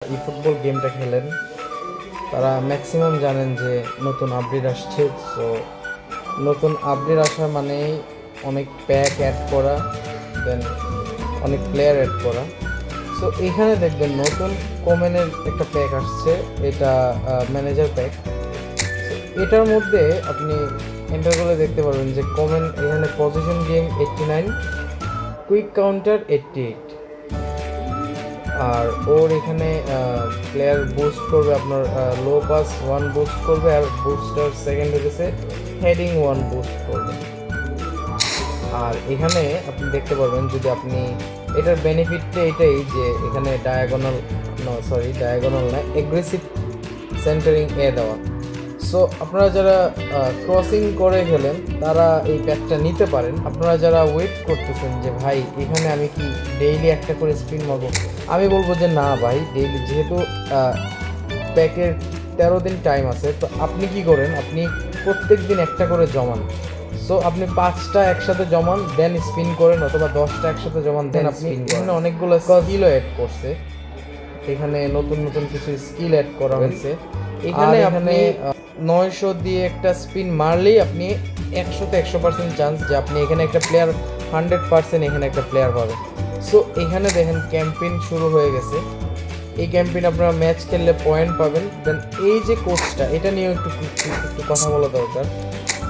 ই football গেমটা খেলেন তারা ম্যাক্সিমাম জানেন যে নতুন আপডেট আসছে। সো নতুন আপডেট আসা মানেই অনেক প্যাক অ্যাড করা, দেন অনেক প্লেয়ার অ্যাড করা। সো এখানে দেখবেন নতুন কমেনের একটা প্যাক আসছে, এটা ম্যানেজার প্যাক। এটার মধ্যে আপনি এন্টার করলে দেখতে পারবেন যে কমেন এখানে পজিশন গেম 89, কুইক কাউন্টার 88, আর ওর এখানে প্লেয়ার বুস্ট করবে, আপনার লো পাস 1 বুস্ট করবে, আর বুস্টার সেকেন্ড হয়েছে হেডিং 1 বুস্ট করবে। আর এখানে আপনি দেখতে পারবেন যদি আপনি এটার বেনিফিটটা এটাই যে এখানে ডায়াগোনাল না, এগ্রেসিভ সেন্টারিং দেওয়া। সো আপনারা যারা ক্রসিং করে খেলেন তারা এই প্যাকটা নিতে পারেন। আপনারা যারা ওয়েট করতেছেন যে ভাই এখানে আমি কি ডেইলি একটা করে স্পিন মারবো, আমি বলবো যে না ভাই, ডেইলি যেহেতু প্যাকের 13 দিন টাইম আছে, তো আপনি কি করেন, আপনি প্রত্যেক দিন একটা করে জমান। সো আপনি 5টা একসাথে জমান দেন স্পিন করেন, অথবা 10টা একসাথে জমান দেন আপনি। এখানে অনেকগুলো স্কিলও অ্যাড করছে, এখানে নতুন নতুন কিছু স্কিল অ্যাড করা হয়েছে। এখানে আপনি 900 দিয়ে একটা স্পিন মারলেই আপনি 100তে 100% চান্স যে আপনি এখানে একটা প্লেয়ার 100% এখানে একটা প্লেয়ার পাবে। সো এখানে দেখেন ক্যাম্পেইন শুরু হয়ে গেছে। এই ক্যাম্পেইন আপনারা ম্যাচ খেললে পয়েন্ট পাবেন। দেন এই যে কোচটা, এটা নিয়ে একটু কথা বলা দরকার,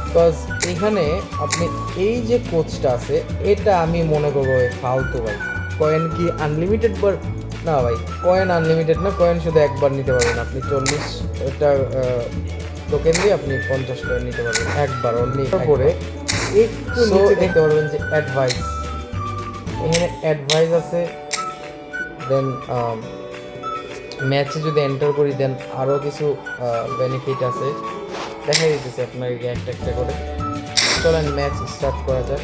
বিকজ এখানে আপনি এই যে কোচটা আছে এটা আমি মনে করবো ফালতু ভাই। কয়েন কি আনলিমিটেড বার? না ভাই, কয়েন আনলিমিটেড না, কয়েন শুধু একবার নিতে পারবেন আপনি। 40টা টোকেন দিয়ে আপনি 50 কয়েন নিতে পারবেন একবার অনলি। তারপরে একটু নিচে দেখতে পারবেন যে অ্যাডভাইস, এখানে অ্যাডভাইস আছে। দেন ম্যাচে যদি এন্টার করি দেন আরও কিছু বেনিফিট আছে, দেখা দিতেছে আপনাকে একটা একটা করে। চলেন ম্যাচ স্টার্ট করা যাক।